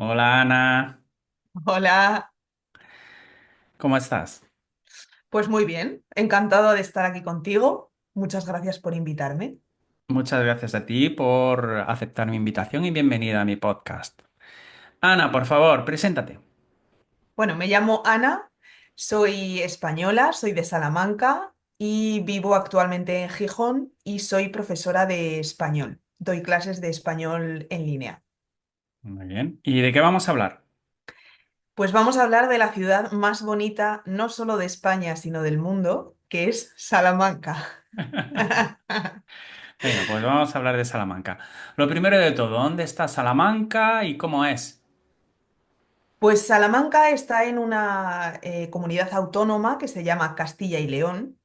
Hola Ana, Hola, ¿cómo estás? pues muy bien, encantado de estar aquí contigo. Muchas gracias por invitarme. Muchas gracias a ti por aceptar mi invitación y bienvenida a mi podcast. Ana, por favor, preséntate. Bueno, me llamo Ana, soy española, soy de Salamanca y vivo actualmente en Gijón y soy profesora de español. Doy clases de español en línea. Muy bien. ¿Y de qué vamos a hablar? Pues vamos a hablar de la ciudad más bonita, no solo de España, sino del mundo, que es Salamanca. Venga, pues vamos a hablar de Salamanca. Lo primero de todo, ¿dónde está Salamanca y cómo es? Pues Salamanca está en una comunidad autónoma que se llama Castilla y León.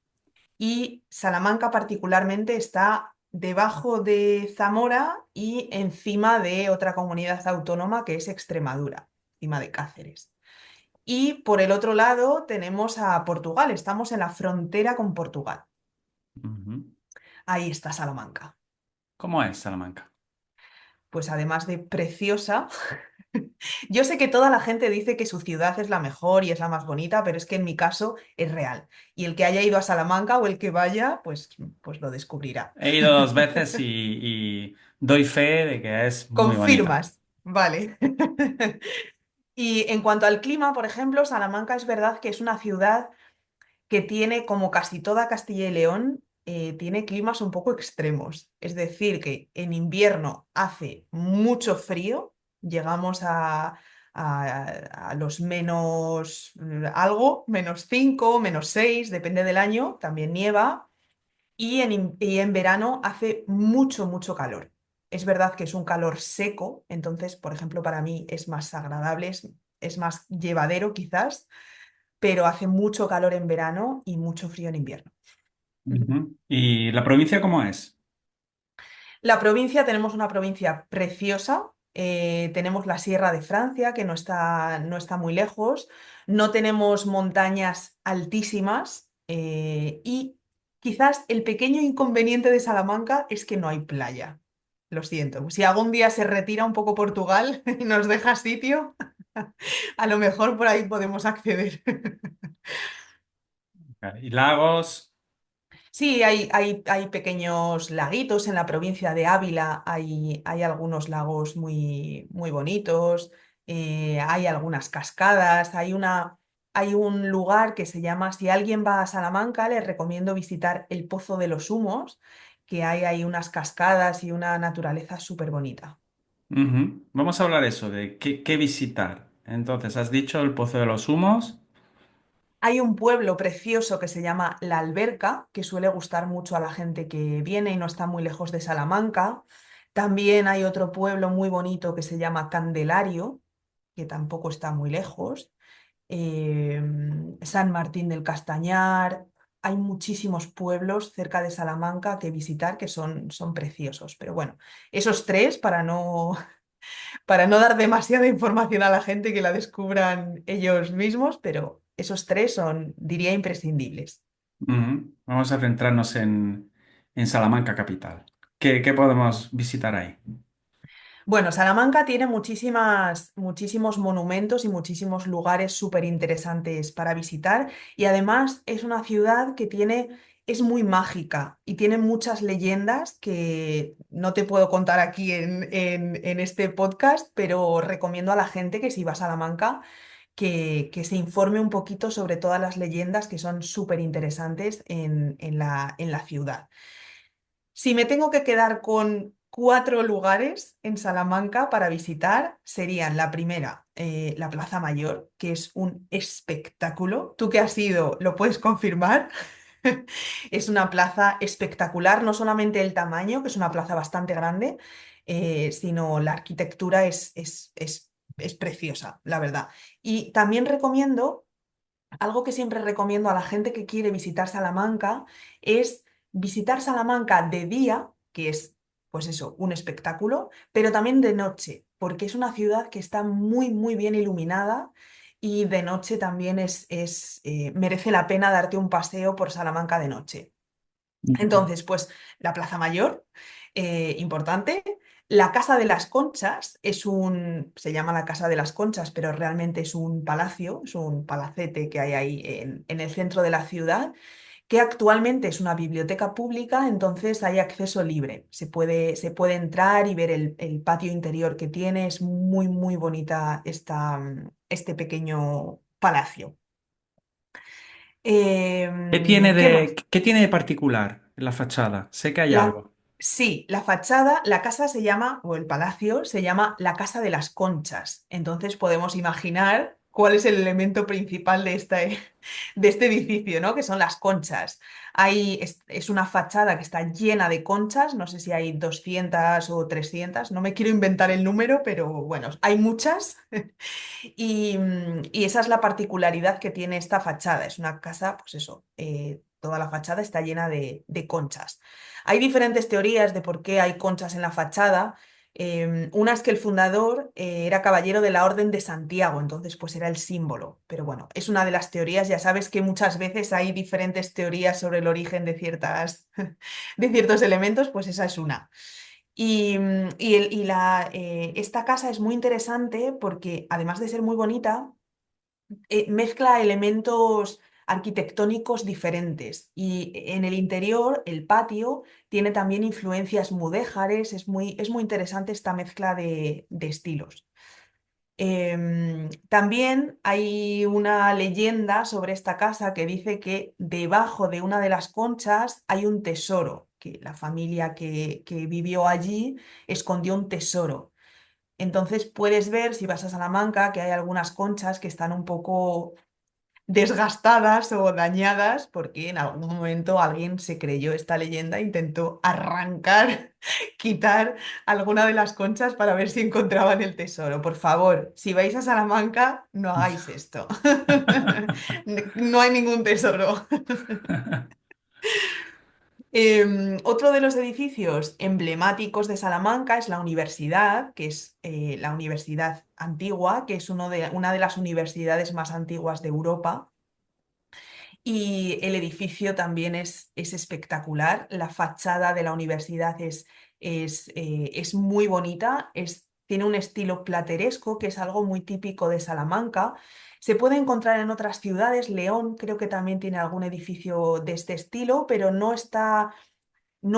Y Salamanca particularmente está debajo de Zamora y encima de otra comunidad autónoma que es Extremadura, encima de Cáceres. Y por el otro lado tenemos a Portugal, estamos en la frontera con Portugal. Ujú. Ahí está Salamanca. ¿Cómo es Salamanca? Pues además de preciosa, yo sé que toda la gente dice que su ciudad es la mejor y es la más bonita, pero es que en mi caso es real. Y el que haya ido a Salamanca o el que vaya, pues lo descubrirá. He ido dos veces y doy fe de que es muy bonita. Confirmas, vale. Y en cuanto al clima, por ejemplo, Salamanca es verdad que es una ciudad que tiene, como casi toda Castilla y León, tiene climas un poco extremos. Es decir, que en invierno hace mucho frío, llegamos a los menos algo, -5, -6, depende del año, también nieva. Y en verano hace mucho, mucho calor. Es verdad que es un calor seco, entonces, por ejemplo, para mí es más agradable, es más llevadero quizás, pero hace mucho calor en verano y mucho frío en invierno. Ujú. ¿Y la provincia cómo es? La provincia, tenemos una provincia preciosa, tenemos la Sierra de Francia, que no está muy lejos, no tenemos montañas altísimas y quizás el pequeño inconveniente de Salamanca es que no hay playa. Lo siento, si algún día se retira un poco Portugal y nos deja sitio, a lo mejor por ahí podemos acceder. ¿Y lagos? Sí, hay pequeños laguitos en la provincia de Ávila, hay algunos lagos muy, muy bonitos, hay algunas cascadas, hay un lugar que se llama, si alguien va a Salamanca, les recomiendo visitar el Pozo de los Humos, que hay ahí unas cascadas y una naturaleza súper bonita. Ujú. Vamos a hablar eso, de qué visitar. Entonces, has dicho el Pozo de los Humos. Hay un pueblo precioso que se llama La Alberca, que suele gustar mucho a la gente que viene y no está muy lejos de Salamanca. También hay otro pueblo muy bonito que se llama Candelario, que tampoco está muy lejos. San Martín del Castañar. Hay muchísimos pueblos cerca de Salamanca que visitar que son preciosos. Pero bueno, esos tres para no dar demasiada información a la gente que la descubran ellos mismos, pero esos tres son, diría, imprescindibles. Ujú. Vamos a centrarnos en Salamanca capital. ¿Qué podemos visitar ahí? Bueno, Salamanca tiene muchísimos monumentos y muchísimos lugares súper interesantes para visitar y además es una ciudad es muy mágica y tiene muchas leyendas que no te puedo contar aquí en este podcast, pero recomiendo a la gente que si va a Salamanca que se informe un poquito sobre todas las leyendas que son súper interesantes en la ciudad. Si me tengo que quedar con cuatro lugares en Salamanca para visitar, serían la primera, la Plaza Mayor, que es un espectáculo. Tú que has ido, lo puedes confirmar. Es una plaza espectacular, no solamente el tamaño, que es una plaza bastante grande, sino la arquitectura es preciosa, la verdad. Y también recomiendo algo que siempre recomiendo a la gente que quiere visitar Salamanca es visitar Salamanca de día, que es, pues eso, un espectáculo, pero también de noche, porque es una ciudad que está muy, muy bien iluminada y de noche también merece la pena darte un paseo por Salamanca de noche. Ujú. Entonces, pues la Plaza Mayor, importante. La Casa de las Conchas se llama la Casa de las Conchas, pero realmente es un palacio, es un palacete que hay ahí en el centro de la ciudad, que actualmente es una biblioteca pública, entonces hay acceso libre. Se puede entrar y ver el patio interior que tiene. Es muy, muy bonita este pequeño palacio. ¿Qué más? Qué tiene de particular la fachada? Sé que hay La, algo. sí, la fachada, la casa se llama, o el palacio se llama la Casa de las Conchas. Entonces podemos imaginar cuál es el elemento principal de este edificio, ¿no? Que son las conchas. Es una fachada que está llena de conchas, no sé si hay 200 o 300, no me quiero inventar el número, pero bueno, hay muchas. Y esa es la particularidad que tiene esta fachada. Es una casa, pues eso, toda la fachada está llena de conchas. Hay diferentes teorías de por qué hay conchas en la fachada. Una es que el fundador era caballero de la Orden de Santiago, entonces pues era el símbolo. Pero bueno, es una de las teorías. Ya sabes que muchas veces hay diferentes teorías sobre el origen de ciertos elementos, pues esa es una. Esta casa es muy interesante porque, además de ser muy bonita, mezcla elementos arquitectónicos diferentes. Y en el interior, el patio, tiene también influencias mudéjares. Es muy interesante esta mezcla de estilos. También hay una leyenda sobre esta casa que dice que debajo de una de las conchas hay un tesoro, que la familia que vivió allí escondió un tesoro. Entonces puedes ver, si vas a Salamanca, que hay algunas conchas que están un poco desgastadas o dañadas porque en algún momento alguien se creyó esta leyenda, intentó arrancar, quitar alguna de las conchas para ver si encontraban el tesoro. Por favor, si vais a Salamanca, no hagáis esto. No hay ningún tesoro. Otro de los edificios emblemáticos de Salamanca es la universidad, que es la universidad antigua, que es una de las universidades más antiguas de Europa. Y el edificio también es espectacular. La fachada de la universidad es muy bonita, tiene un estilo plateresco, que es algo muy típico de Salamanca. Se puede encontrar en otras ciudades. León creo que también tiene algún edificio de este estilo, pero no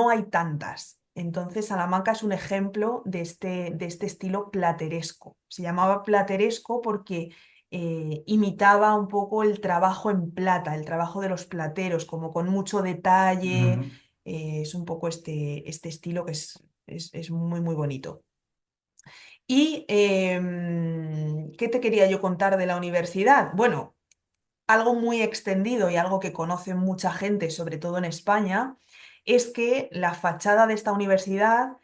hay tantas. Entonces, Salamanca es un ejemplo de este estilo plateresco. Se llamaba plateresco porque imitaba un poco el trabajo en plata, el trabajo de los plateros, como con mucho detalle. Ujú. Es un poco este estilo que es muy, muy bonito. ¿Y qué te quería yo contar de la universidad? Bueno, algo muy extendido y algo que conoce mucha gente, sobre todo en España, es que la fachada de esta universidad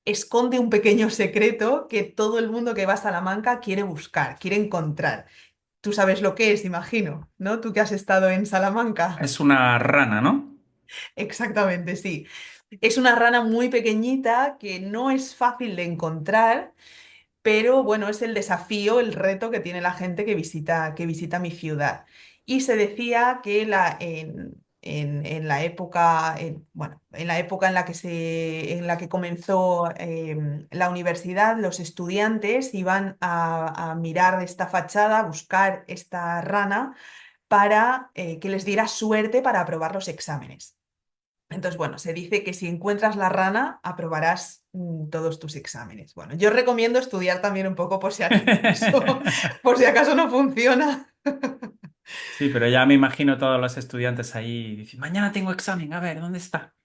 esconde un pequeño secreto que todo el mundo que va a Salamanca quiere buscar, quiere encontrar. Tú sabes lo que es, imagino, ¿no? Tú que has estado en Salamanca. Es una rana, ¿no? Exactamente, sí. Es una rana muy pequeñita que no es fácil de encontrar, pero bueno, es el desafío, el reto que tiene la gente que visita mi ciudad. Y se decía que en la época, bueno, en la época en la que comenzó la universidad, los estudiantes iban a mirar esta fachada, a buscar esta rana para que les diera suerte para aprobar los exámenes. Entonces, bueno, se dice que si encuentras la rana, aprobarás todos tus exámenes. Bueno, yo recomiendo estudiar también un poco por si acaso, por si acaso no funciona. Sí, pero ya me imagino todos los estudiantes ahí diciendo, mañana tengo examen, a ver, ¿dónde está?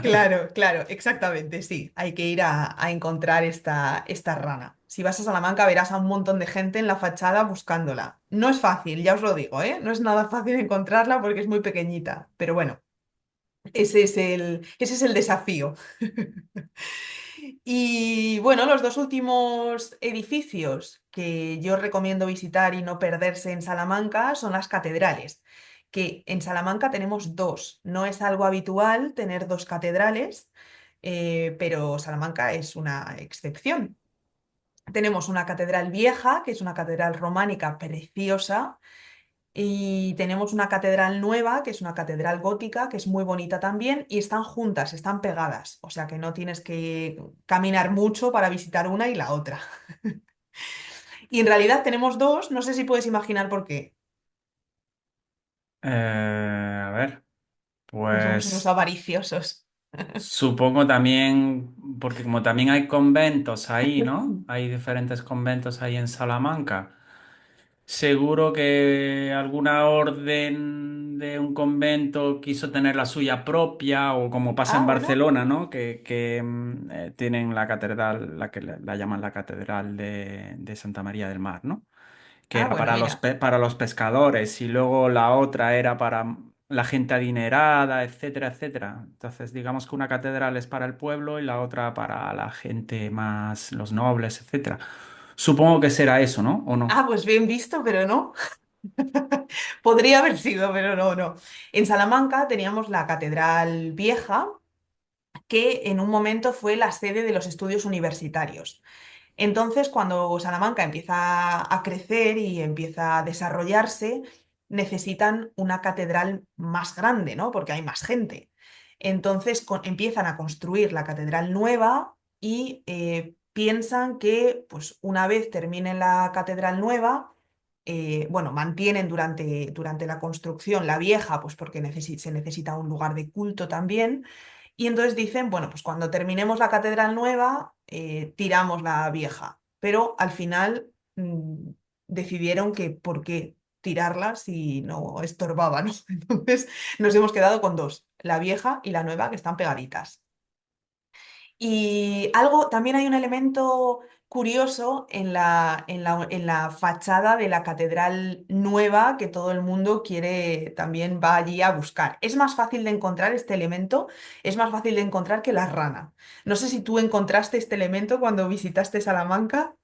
Claro, claro, exactamente, sí. Hay que ir a encontrar esta rana. Si vas a Salamanca, verás a un montón de gente en la fachada buscándola. No es fácil, ya os lo digo, ¿eh? No es nada fácil encontrarla porque es muy pequeñita. Pero bueno, ese es el desafío. Y bueno, los dos últimos edificios que yo recomiendo visitar y no perderse en Salamanca son las catedrales, que en Salamanca tenemos dos. No es algo habitual tener dos catedrales, pero Salamanca es una excepción. Tenemos una catedral vieja, que es una catedral románica preciosa, y tenemos una catedral nueva, que es una catedral gótica, que es muy bonita también, y están juntas, están pegadas, o sea que no tienes que caminar mucho para visitar una y la otra. Y en realidad tenemos dos, no sé si puedes imaginar por qué. A ver, Somos unos pues avariciosos. supongo también, porque como también hay conventos ahí, ¿no? Hay diferentes conventos ahí en Salamanca. Seguro que alguna orden de un convento quiso tener la suya propia, o como pasa en Ah, bueno. Barcelona, ¿no? Que tienen la catedral, la que la llaman la Catedral de Santa María del Mar, ¿no? Que Ah, era bueno, para mira. para los pescadores, y luego la otra era para la gente adinerada, etcétera, etcétera. Entonces, digamos que una catedral es para el pueblo y la otra para la gente más, los nobles, etcétera. Supongo que será eso, ¿no? ¿O no? Ah, pues bien visto, pero no. Podría haber sido, pero no, no. En Salamanca teníamos la Catedral Vieja, que en un momento fue la sede de los estudios universitarios. Entonces, cuando Salamanca empieza a crecer y empieza a desarrollarse, necesitan una catedral más grande, ¿no? Porque hay más gente. Entonces, empiezan a construir la catedral nueva y piensan que, pues, una vez terminen la catedral nueva, bueno, mantienen durante la construcción la vieja, pues porque se necesita un lugar de culto también. Y entonces dicen, bueno, pues cuando terminemos la catedral nueva, tiramos la vieja. Pero al final decidieron que por qué tirarla si no estorbaba, ¿no? Entonces nos hemos quedado con dos, la vieja y la nueva, que están pegaditas. Y algo, también hay un elemento curioso en la fachada de la catedral nueva que todo el mundo quiere, también va allí a buscar. Es más fácil de encontrar este elemento, es más fácil de encontrar que la rana. No sé si tú encontraste este elemento cuando visitaste Salamanca.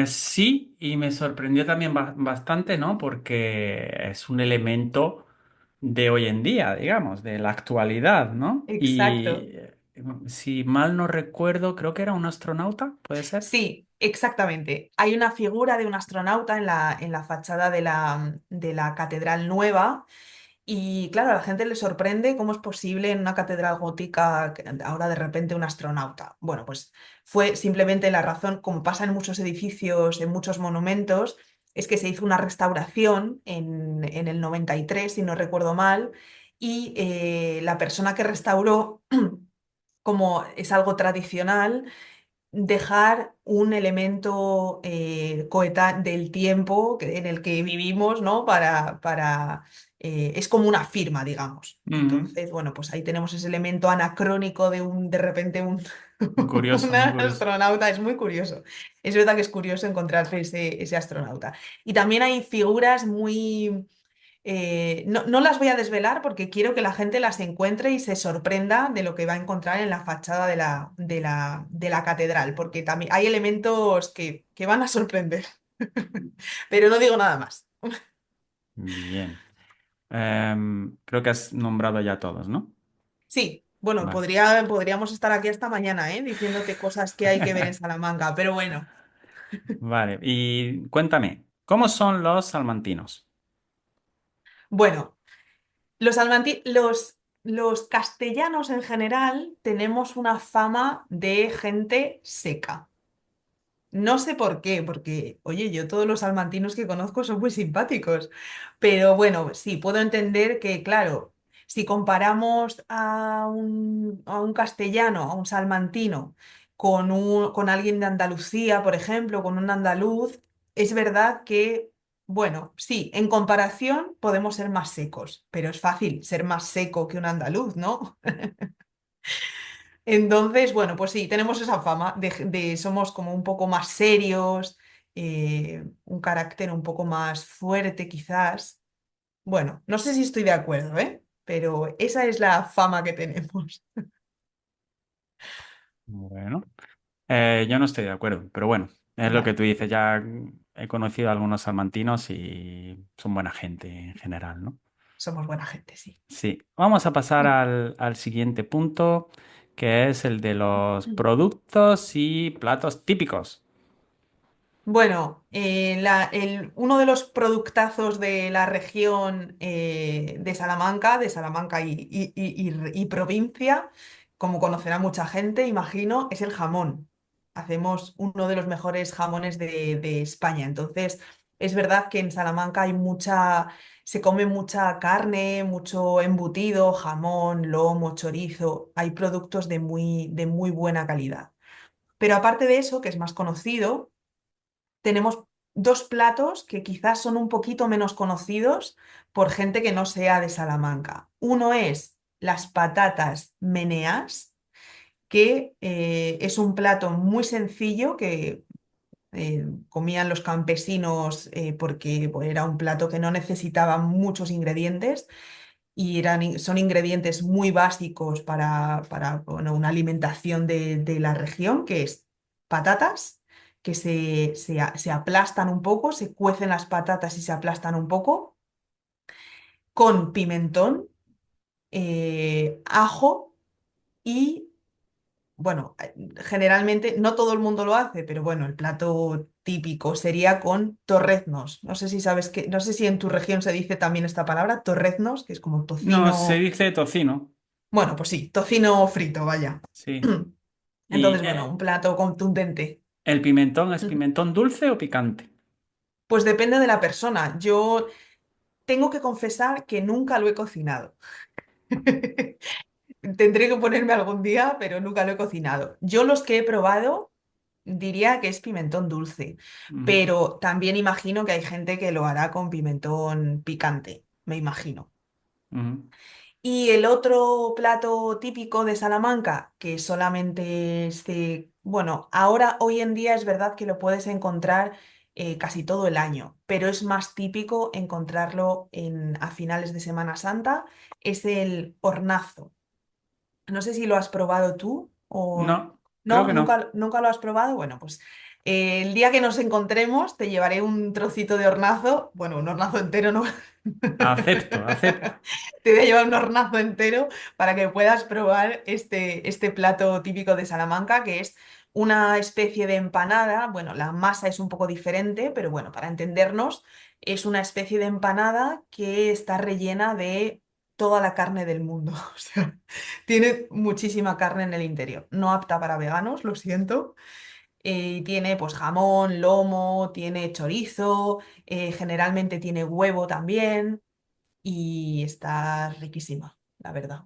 Sí, y me sorprendió también bastante, ¿no? Porque es un elemento de hoy en día, digamos, de la actualidad, ¿no? Y Exacto. si mal no recuerdo, creo que era un astronauta, ¿puede ser? Sí, exactamente. Hay una figura de un astronauta en la fachada de la Catedral Nueva. Y claro, a la gente le sorprende cómo es posible en una catedral gótica ahora de repente un astronauta. Bueno, pues fue simplemente la razón, como pasa en muchos edificios, en muchos monumentos, es que se hizo una restauración en el 93, si no recuerdo mal, y la persona que restauró, como es algo tradicional, dejar un elemento del tiempo en el que vivimos, ¿no? Es como una firma, digamos. Ujú. Entonces, bueno, pues ahí tenemos ese elemento anacrónico de repente Muy curioso, un muy curioso. astronauta. Es muy curioso. Es verdad que es curioso encontrarse ese astronauta. Y también hay figuras muy no, no las voy a desvelar porque quiero que la gente las encuentre y se sorprenda de lo que va a encontrar en la fachada de la catedral, porque también hay elementos que van a sorprender. Pero no digo nada más. Bien. Creo que has nombrado ya todos, ¿no? Sí, bueno, Vale. podríamos estar aquí hasta mañana, diciéndote cosas que hay que ver en Salamanca, pero bueno. Vale, y cuéntame, ¿cómo son los salmantinos? Bueno, los castellanos en general tenemos una fama de gente seca. No sé por qué, porque, oye, yo todos los salmantinos que conozco son muy simpáticos, pero bueno, sí, puedo entender que, claro, si comparamos a un castellano, a un salmantino, con alguien de Andalucía, por ejemplo, con un andaluz, es verdad que, bueno, sí, en comparación podemos ser más secos, pero es fácil ser más seco que un andaluz, ¿no? Entonces, bueno, pues sí, tenemos esa fama somos como un poco más serios, un carácter un poco más fuerte quizás. Bueno, no sé si estoy de acuerdo, ¿eh? Pero esa es la fama que tenemos. Bueno, yo no estoy de acuerdo, pero bueno, es lo que Vale, tú dices, ya he conocido a algunos salmantinos y son buena gente en general, ¿no? somos buena gente, sí. Sí, vamos a pasar al siguiente punto, que es el de los productos y platos típicos. Bueno, uno de los productazos de la región de Salamanca y provincia, como conocerá mucha gente, imagino, es el jamón. Hacemos uno de los mejores jamones de España. Entonces, es verdad que en Salamanca se come mucha carne, mucho embutido, jamón, lomo, chorizo. Hay productos de muy buena calidad. Pero aparte de eso, que es más conocido, tenemos dos platos que quizás son un poquito menos conocidos por gente que no sea de Salamanca. Uno es las patatas meneas, que es un plato muy sencillo que comían los campesinos porque pues, era un plato que no necesitaba muchos ingredientes y son ingredientes muy básicos para bueno, una alimentación de la región, que es patatas, que se aplastan un poco, se cuecen las patatas y se aplastan un poco, con pimentón, ajo y, bueno, generalmente no todo el mundo lo hace, pero bueno, el plato típico sería con torreznos. No sé si sabes que, no sé si en tu región se dice también esta palabra, torreznos, que es como No, se tocino. dice tocino, Bueno, pues sí, tocino frito, vaya. sí. ¿Y Entonces, bueno, un plato contundente. el pimentón es Ujú. pimentón dulce o picante? Pues depende de la persona. Yo tengo que confesar que nunca lo he cocinado. Tendré que ponerme algún día, pero nunca lo he cocinado. Yo los que he probado diría que es pimentón dulce, Ujú, pero también imagino que hay gente que lo hará con pimentón picante, me imagino. ujú. Y el otro plato típico de Salamanca, que solamente bueno, ahora hoy en día es verdad que lo puedes encontrar casi todo el año, pero es más típico encontrarlo a finales de Semana Santa, es el hornazo. No sé si lo has probado tú o No, creo no, que no. nunca lo has probado. Bueno, pues el día que nos encontremos te llevaré un trocito de hornazo, bueno, un hornazo entero, ¿no? Acepto, acepto. Te voy a llevar un hornazo entero para que puedas probar este plato típico de Salamanca, que es una especie de empanada. Bueno, la masa es un poco diferente, pero bueno, para entendernos, es una especie de empanada que está rellena de toda la carne del mundo. O sea, tiene muchísima carne en el interior. No apta para veganos, lo siento. Tiene pues jamón, lomo, tiene chorizo, generalmente tiene huevo también y está riquísima, la verdad.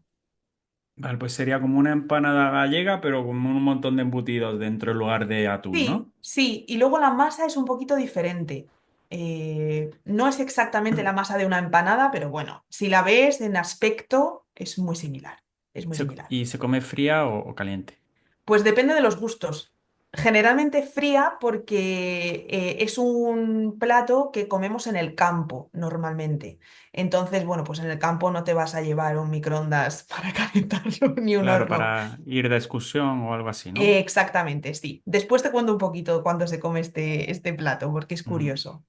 Vale, pues sería como una empanada gallega, pero con un montón de embutidos dentro en lugar de atún, Sí, ¿no? sí, y luego la masa es un poquito diferente. No es exactamente la masa de una empanada, pero bueno, si la ves en aspecto es muy similar, es muy similar. ¿Y se come fría o caliente? Pues depende de los gustos. Generalmente fría porque es un plato que comemos en el campo normalmente. Entonces, bueno, pues en el campo no te vas a llevar un microondas para calentarlo ni un Claro, horno. para ir de excursión o algo así, ¿no? Exactamente, sí. Después te cuento un poquito cuándo se come este plato, porque es Mm, curioso.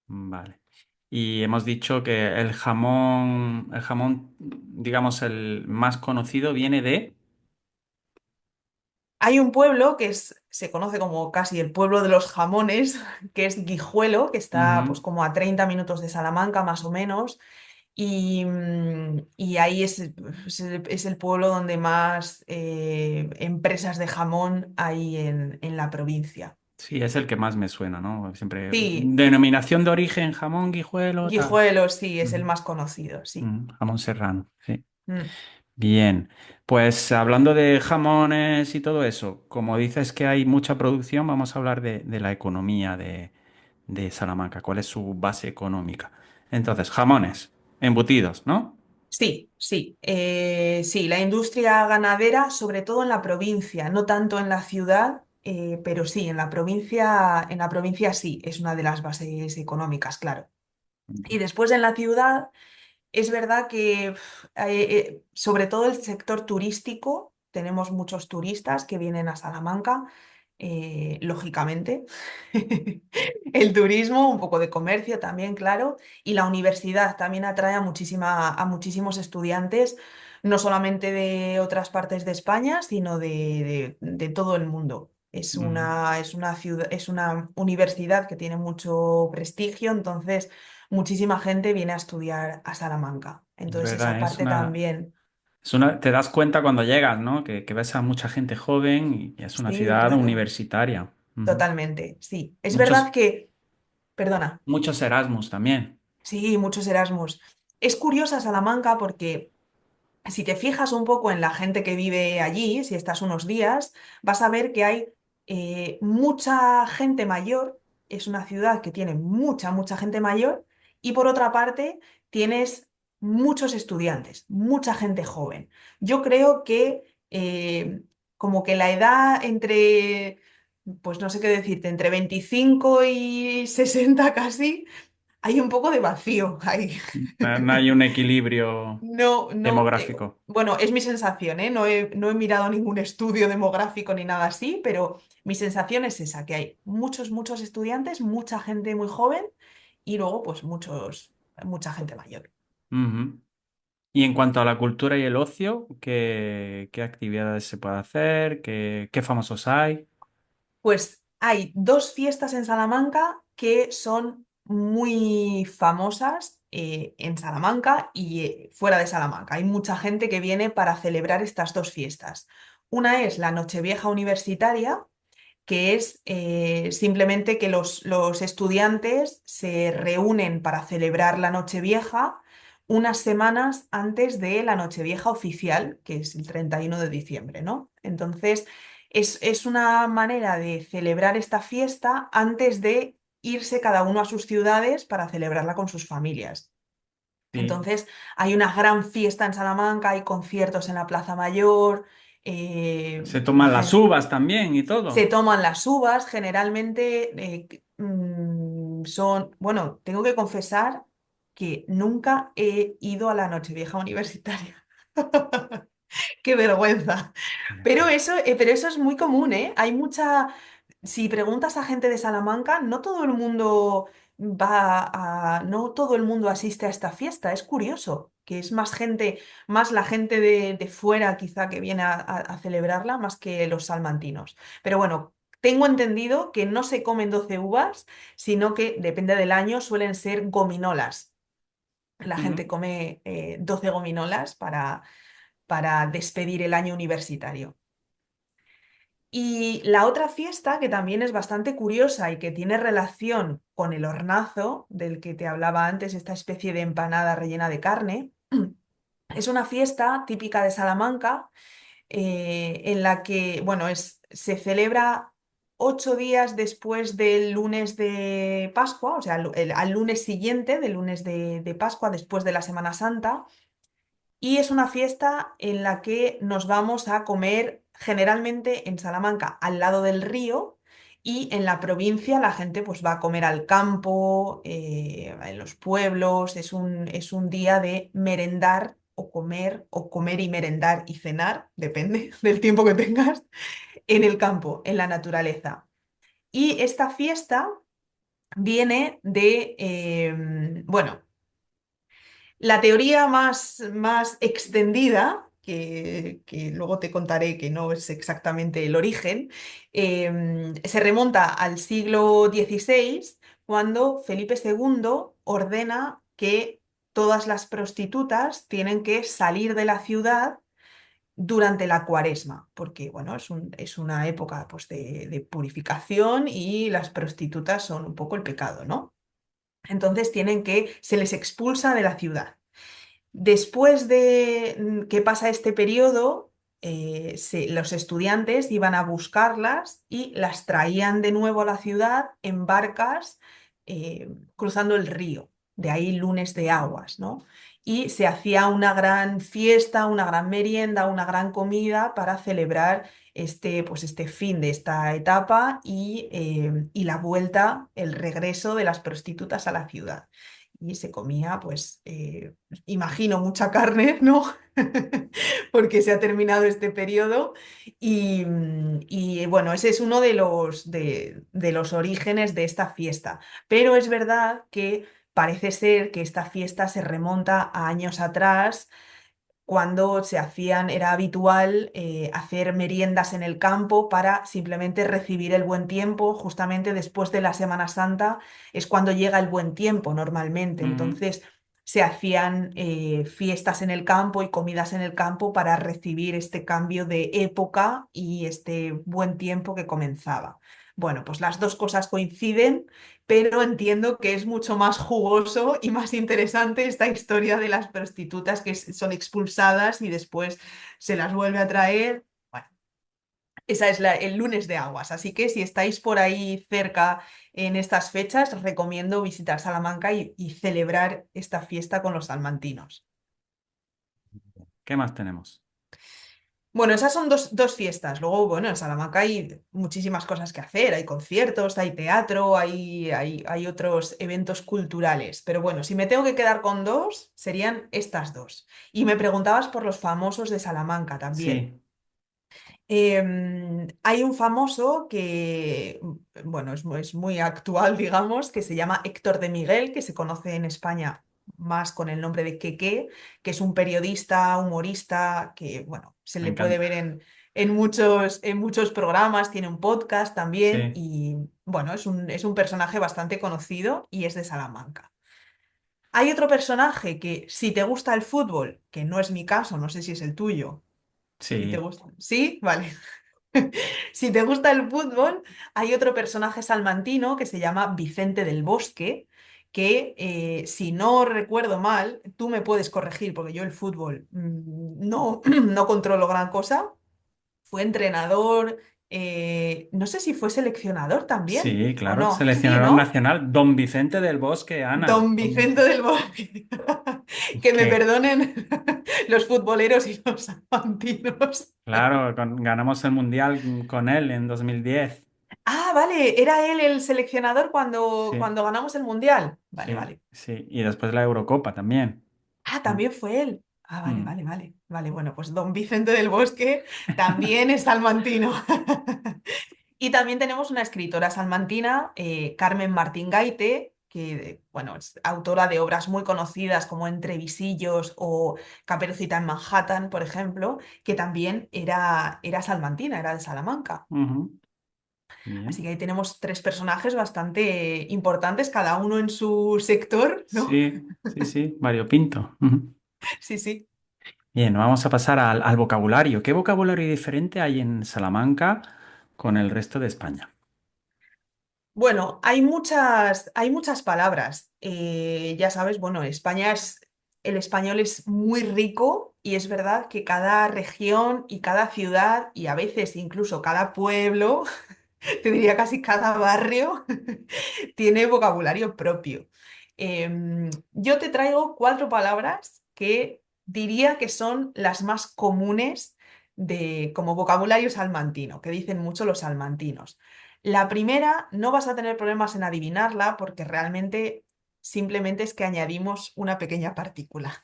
vale. Y hemos dicho que el jamón, digamos, el más conocido viene de... Hay un pueblo se conoce como casi el pueblo de los jamones, que es Guijuelo, que está pues Ujú. como a 30 minutos de Salamanca más o menos, y ahí es el pueblo donde más empresas de jamón hay en la provincia. Sí, es el que más me suena, ¿no? Siempre Sí, denominación de origen, jamón, guijuelo, tal. Guijuelo sí, es el Ujú, más conocido, sí. jamón serrano, sí. Mm. Bien, pues hablando de jamones y todo eso, como dices que hay mucha producción, vamos a hablar de la economía de Salamanca, cuál es su base económica. Entonces, jamones, embutidos, ¿no? Sí, sí, sí, la industria ganadera, sobre todo en la provincia, no tanto en la ciudad, pero sí, en la provincia sí, es una de las bases económicas, claro. Y después en la ciudad, es verdad que sobre todo el sector turístico, tenemos muchos turistas que vienen a Salamanca, lógicamente. El turismo, un poco de comercio también, claro, y la universidad también atrae a muchísimos estudiantes, no solamente de otras partes de España, sino de todo el mundo. Mm, Es una ciudad, es una universidad que tiene mucho prestigio, entonces muchísima gente viene a estudiar a Salamanca. es Entonces esa verdad, parte también, te das cuenta cuando llegas, ¿no? Que ves a mucha gente joven y es una sí, ciudad claro, universitaria. Ujú. totalmente, sí. Es verdad Muchos, que, perdona. muchos Erasmus también. Sí, muchos Erasmus. Es curiosa Salamanca porque si te fijas un poco en la gente que vive allí, si estás unos días, vas a ver que hay mucha gente mayor. Es una ciudad que tiene mucha gente mayor. Y por otra parte, tienes muchos estudiantes, mucha gente joven. Yo creo que como que la edad entre, pues no sé qué decirte, entre 25 y 60 casi hay un poco de vacío ahí. No hay un equilibrio No, no, demográfico. bueno, es mi sensación, ¿eh? No he mirado ningún estudio demográfico ni nada así, pero mi sensación es esa, que hay muchos estudiantes, mucha gente muy joven y luego pues mucha gente mayor. Ujú. Y en cuanto a la cultura y el ocio, ¿qué actividades se puede hacer? ¿Qué famosos hay? Pues hay dos fiestas en Salamanca que son muy famosas en Salamanca y fuera de Salamanca. Hay mucha gente que viene para celebrar estas dos fiestas. Una es la Nochevieja Universitaria, que es simplemente que los estudiantes se reúnen para celebrar la Nochevieja unas semanas antes de la Nochevieja oficial, que es el 31 de diciembre, ¿no? Entonces, es una manera de celebrar esta fiesta antes de irse cada uno a sus ciudades para celebrarla con sus familias. Sí. Entonces, hay una gran fiesta en Salamanca, hay conciertos en la Plaza Mayor, Se la toman las gente uvas también y se todo. toman las uvas, generalmente son, bueno, tengo que confesar que nunca he ido a la Nochevieja universitaria. Qué vergüenza. Pero eso es muy común, ¿eh? Hay mucha. Si preguntas a gente de Salamanca, no todo el mundo no todo el mundo asiste a esta fiesta. Es curioso, que es más gente, más la gente de fuera quizá que viene a celebrarla, más que los salmantinos. Pero bueno, tengo entendido que no se comen 12 uvas, sino que depende del año, suelen ser gominolas. La gente Ujú. come 12 gominolas para despedir el año universitario. Y la otra fiesta, que también es bastante curiosa y que tiene relación con el hornazo, del que te hablaba antes, esta especie de empanada rellena de carne, es una fiesta típica de Salamanca en la que, bueno, se celebra 8 días después del lunes de Pascua, o sea, al lunes siguiente del lunes de Pascua, después de la Semana Santa. Y es una fiesta en la que nos vamos a comer generalmente en Salamanca, al lado del río, y en la provincia la gente pues va a comer al campo, en los pueblos. Es un día de merendar o comer y merendar y cenar, depende del tiempo que tengas, en el campo, en la naturaleza. Y esta fiesta viene de, bueno, la teoría más extendida, que luego te contaré que no es exactamente el origen, se remonta al siglo XVI, cuando Felipe II ordena que todas las prostitutas tienen que salir de la ciudad durante la Cuaresma, porque bueno, es una época pues, de purificación y las prostitutas son un poco el pecado, ¿no? Entonces se les expulsa de la ciudad. Después de que pasa este periodo, los estudiantes iban a buscarlas y las traían de nuevo a la ciudad en barcas cruzando el río, de ahí lunes de aguas, ¿no? Y se hacía una gran fiesta, una gran merienda, una gran comida para celebrar pues este fin de esta etapa y la vuelta, el regreso de las prostitutas a la ciudad. Y se comía, pues, imagino mucha carne, ¿no? Porque se ha terminado este periodo y, bueno, ese es uno de los orígenes de esta fiesta. Pero es verdad que parece ser que esta fiesta se remonta a años atrás, cuando era habitual hacer meriendas en el campo para simplemente recibir el buen tiempo. Justamente después de la Semana Santa es cuando llega el buen tiempo normalmente. Ujú. Entonces se hacían fiestas en el campo y comidas en el campo para recibir este cambio de época y este buen tiempo que comenzaba. Bueno, pues las dos cosas coinciden, pero entiendo que es mucho más jugoso y más interesante esta historia de las prostitutas que son expulsadas y después se las vuelve a traer. Bueno, esa es el lunes de aguas, así que si estáis por ahí cerca en estas fechas, os recomiendo visitar Salamanca y celebrar esta fiesta con los salmantinos. ¿Qué más tenemos? Bueno, esas son dos fiestas. Luego, bueno, en Salamanca hay muchísimas cosas que hacer. Hay conciertos, hay teatro, hay otros eventos culturales. Pero bueno, si me tengo que quedar con dos, serían estas dos. Y me preguntabas por los famosos de Salamanca también. Sí, Hay un famoso que, bueno, es muy actual, digamos, que se llama Héctor de Miguel, que se conoce en España más con el nombre de Keke, que es un periodista, humorista, que, bueno, se me le puede ver encanta. en muchos programas, tiene un podcast también Sí, y, bueno, es un personaje bastante conocido y es de Salamanca. Hay otro personaje que, si te gusta el fútbol, que no es mi caso, no sé si es el tuyo, si te sí, gusta. ¿Sí? Vale. Si te gusta el fútbol, hay otro personaje salmantino que se llama Vicente del Bosque, que si no recuerdo mal, tú me puedes corregir porque yo el fútbol no, no controlo gran cosa. Fue entrenador, no sé si fue seleccionador también sí, o claro. no. Sí, Seleccionador ¿no? nacional, Don Vicente del Bosque, Ana. Don Vicente del Bosque. Que me Que, perdonen los futboleros y los salmantinos. claro, ganamos el Mundial con él en 2010. Ah, vale, era él el seleccionador Sí, cuando ganamos el Mundial. Vale, sí, vale. sí. Y después la Eurocopa también. Ah, Mm, también fue él. Ah, vale, mm. vale, vale. Vale, bueno, pues don Vicente del Bosque también es salmantino. Y también tenemos una escritora salmantina, Carmen Martín Gaite, que, bueno, es autora de obras muy conocidas como Entre visillos o Caperucita en Manhattan, por ejemplo, que también era salmantina, era de Salamanca. Ujú. Así Bien. que ahí tenemos tres personajes bastante importantes, cada uno en su sector, ¿no? Sí, sí, sí, variopinto. Ujú. Sí, sí. Bien, vamos a pasar al vocabulario. ¿Qué vocabulario diferente hay en Salamanca con el resto de España? Bueno, hay muchas palabras. Ya sabes, bueno, el español es muy rico y es verdad que cada región y cada ciudad y a veces incluso cada pueblo, te diría casi cada barrio, tiene vocabulario propio. Yo te traigo cuatro palabras que diría que son las más comunes como vocabulario salmantino, que dicen mucho los salmantinos. La primera, no vas a tener problemas en adivinarla porque realmente simplemente es que añadimos una pequeña partícula.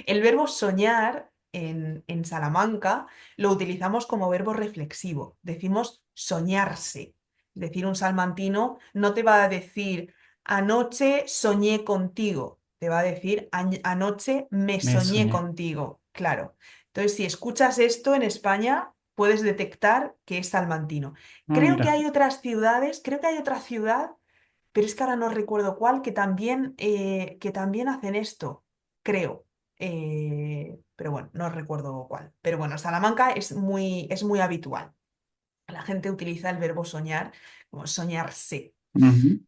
El verbo soñar en Salamanca lo utilizamos como verbo reflexivo. Decimos soñarse. Es decir, un salmantino no te va a decir anoche soñé contigo. Te va a decir anoche me Me soñé soñé. contigo. Claro. Entonces, si escuchas esto en España, puedes detectar que es salmantino. Ah, mira. Creo que hay otra ciudad, pero es que ahora no recuerdo cuál, que también hacen esto. Creo. Pero bueno, no recuerdo cuál. Pero bueno, Salamanca es muy habitual. La gente utiliza el verbo soñar como soñarse. Ujú.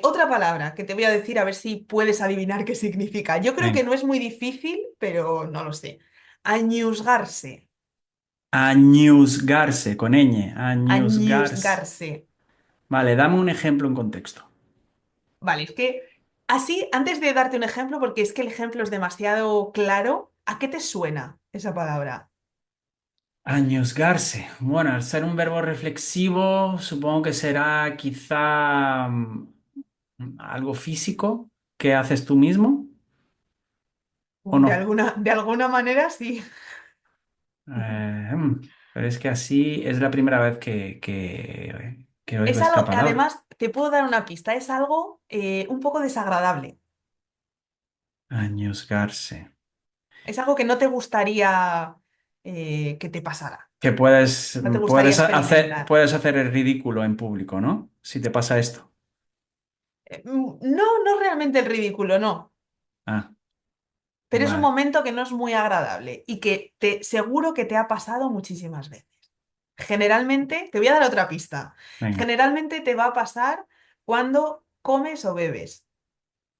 Otra palabra que te voy a decir a ver si puedes adivinar qué significa. Yo creo que Venga. no es muy difícil, pero no lo sé. Añusgarse. Añuzgarse, con ñ. Añuzgarse. Añusgarse. Vale, dame un ejemplo en contexto. Vale, es que así, antes de darte un ejemplo, porque es que el ejemplo es demasiado claro, ¿a qué te suena esa palabra? Añuzgarse. Bueno, al ser un verbo reflexivo, supongo que será quizá algo físico que haces tú mismo, ¿o De no? alguna manera sí. Pero es que así es la primera vez que oigo Es esta algo, palabra. además, te puedo dar una pista, es algo un poco desagradable. Añuzgarse. Es algo que no te gustaría que te pasara, Que puedes, no te gustaría experimentar. puedes hacer el ridículo en público, ¿no? Si te pasa esto. No, no realmente el ridículo, no. Ah, Pero es un vale. momento que no es muy agradable y que seguro que te ha pasado muchísimas veces. Generalmente, te voy a dar otra pista. Venga. Generalmente te va a pasar cuando comes o bebes.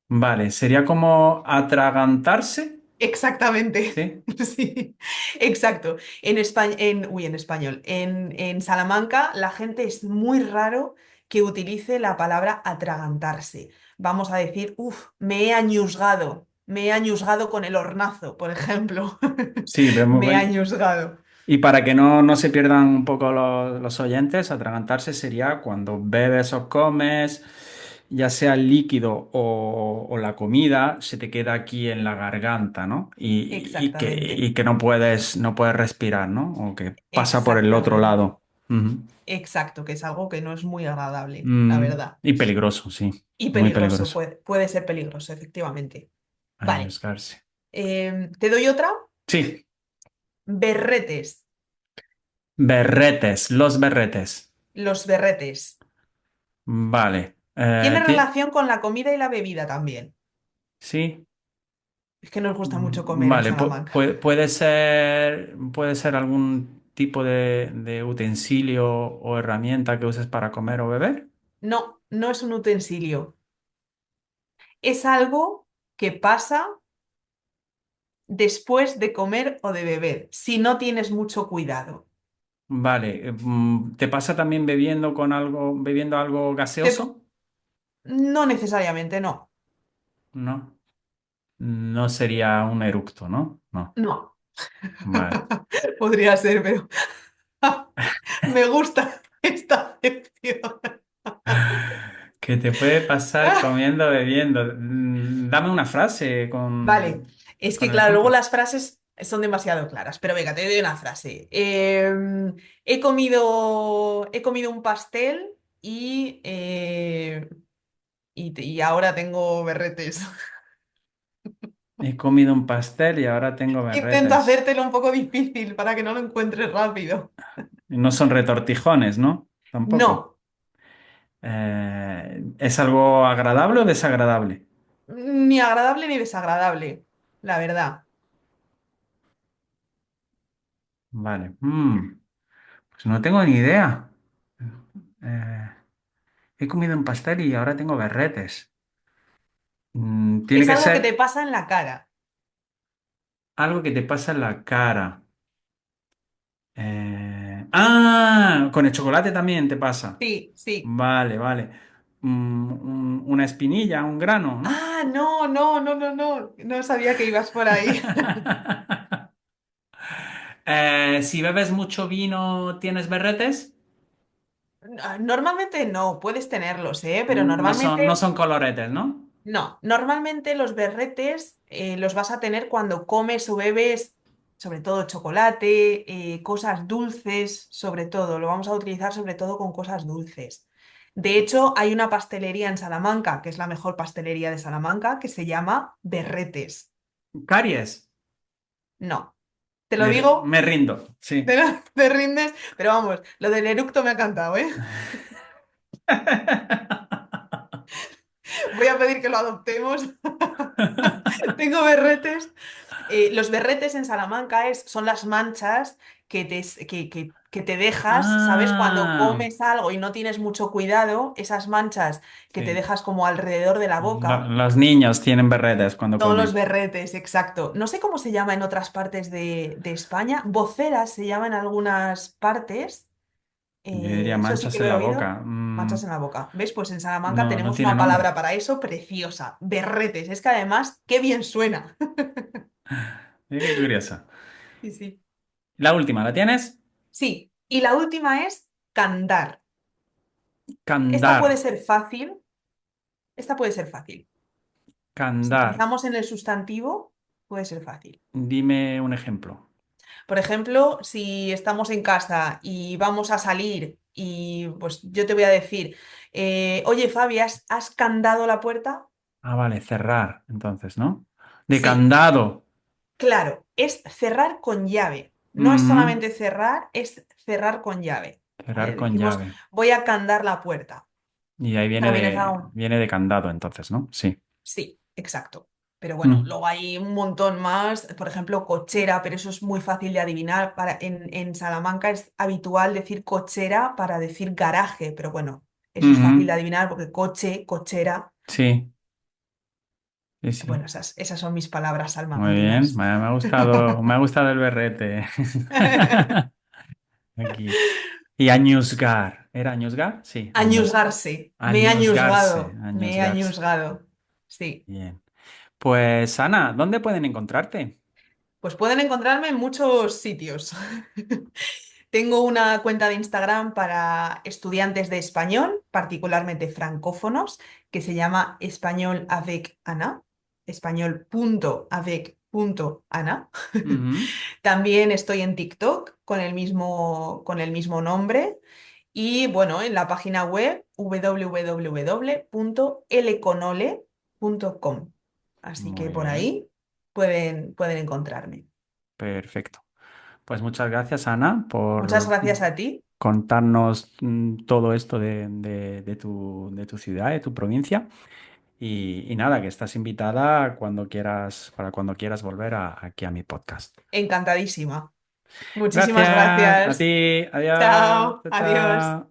Vale, sería como atragantarse, Exactamente. ¿sí? Sí, exacto. En España, en español. En Salamanca, la gente es muy raro que utilice la palabra atragantarse. Vamos a decir, uff, me he añusgado con el hornazo, por ejemplo. Sí, pero Me he añusgado. y para que no se pierdan un poco los oyentes, atragantarse sería cuando bebes o comes, ya sea el líquido o la comida, se te queda aquí en la garganta, ¿no? Exactamente, Y que no puedes respirar, ¿no? O que pasa por el otro exactamente. lado. Ujú. Exacto, que es algo que no es muy agradable, la verdad. Y peligroso, sí, Y muy peligroso, peligroso. puede ser peligroso, efectivamente. Vale, Arriesgarse. ¿te doy otra? Sí, Berretes. berretes, los berretes. Los berretes. Vale. Tiene relación con la comida y la bebida también. Sí. Es que nos gusta mucho comer en Vale, Salamanca. puede ser algún tipo de utensilio o herramienta que uses para comer o beber. No, no es un utensilio. Es algo que pasa después de comer o de beber, si no tienes mucho cuidado. Vale, ¿te pasa también bebiendo algo Te- gaseoso? No necesariamente, no. No, no sería un eructo, ¿no? No, No. vale. Podría ser, pero me gusta esta sección. ¿Qué te puede pasar comiendo, bebiendo? Dame una frase Vale, es que con el claro, luego ejemplo. las frases son demasiado claras, pero venga, te doy una frase. He comido un pastel y ahora tengo berretes. He comido un pastel y ahora tengo Intento berretes. hacértelo un poco difícil para que no lo encuentres rápido. Y no son retortijones, ¿no? Tampoco. No, ¿Es algo agradable o desagradable? ni agradable ni desagradable, la verdad. Vale. Pues no tengo ni idea. Eh, He comido un pastel y ahora tengo berretes. Tiene Es que algo que te ser pasa en la cara. algo que te pasa en la cara. Con el chocolate también te pasa. Sí, sí. Vale, vale. Una espinilla, un grano, ¿no? Ah, no, no, no, no, no. No sabía que ibas por ahí. Si bebes mucho vino, ¿tienes berretes? Normalmente no, puedes tenerlos, ¿eh? Pero normalmente No son coloretes, ¿no? no. Normalmente los berretes los vas a tener cuando comes o bebes, sobre todo chocolate, cosas dulces, sobre todo. Lo vamos a utilizar sobre todo con cosas dulces. De hecho, hay una pastelería en Salamanca, que es la mejor pastelería de Salamanca, que se llama Berretes. Caries. No, te lo digo, Me rindo, sí. te rindes, pero vamos, lo del eructo me ha encantado, ¿eh? Voy a pedir que lo adoptemos. Tengo berretes. Los berretes en Salamanca son las manchas que te dejas, ¿sabes? Cuando Ah, comes algo y no tienes mucho cuidado, esas manchas que te sí. dejas como alrededor de la boca, Los niños tienen berretes cuando son los comen. berretes, exacto. No sé cómo se llama en otras partes de España. Voceras se llama en algunas partes. Yo diría Eso sí manchas que lo en he la oído. boca. Manchas en la boca. ¿Ves? Pues en Salamanca No, no tenemos tiene una palabra nombre. para eso preciosa. Berretes. Es que además, qué bien suena. Qué curioso. Sí, sí. La última, ¿la tienes? Sí. Y la última es candar. Esta Candar. puede ser fácil. Esta puede ser fácil. Si Candar. utilizamos en el sustantivo, puede ser fácil. Dime un ejemplo. Por ejemplo, si estamos en casa y vamos a salir y pues yo te voy a decir, oye Fabi, ¿has candado la puerta? Ah, vale, cerrar, entonces, ¿no? De Sí. candado. Claro, es cerrar con llave. No es Ujú. solamente cerrar, es cerrar con llave. Cerrar ¿Vale? con Decimos, llave. voy a candar la puerta. Y ahí También es algo. viene de candado entonces, ¿no? Sí. Sí, exacto. Pero bueno, Mm. luego hay un montón más, por ejemplo, cochera, pero eso es muy fácil de adivinar. En Salamanca es habitual decir cochera para decir garaje, pero bueno, eso es fácil de Ujú. adivinar porque coche, cochera, Sí, sí, sí. bueno, esas son mis palabras Muy bien. salmantinas. Me ha gustado el berrete. Aquí. Y añuzgar. ¿Era añuzgar? Sí, Añusgarse, me he añuzgarse. añusgado, me he Añuzgarse. añusgado. Sí, Bien. Pues Ana, ¿dónde pueden encontrarte? pues pueden encontrarme en muchos sitios. Tengo una cuenta de Instagram para estudiantes de español, particularmente francófonos, que se llama Español avec Ana, español.avec.ana. Ujú. También estoy en TikTok con el mismo nombre. Y bueno, en la página web www.eleconole.com. Así que Muy por bien. ahí pueden encontrarme. Perfecto. Pues muchas gracias, Ana, Muchas por gracias a ti. contarnos todo esto de tu ciudad, de tu provincia. Y nada, que estás invitada cuando quieras, para cuando quieras volver aquí a mi podcast. Encantadísima. Muchísimas Gracias a gracias. ti. Adiós. Chao. Chao, Adiós. chao.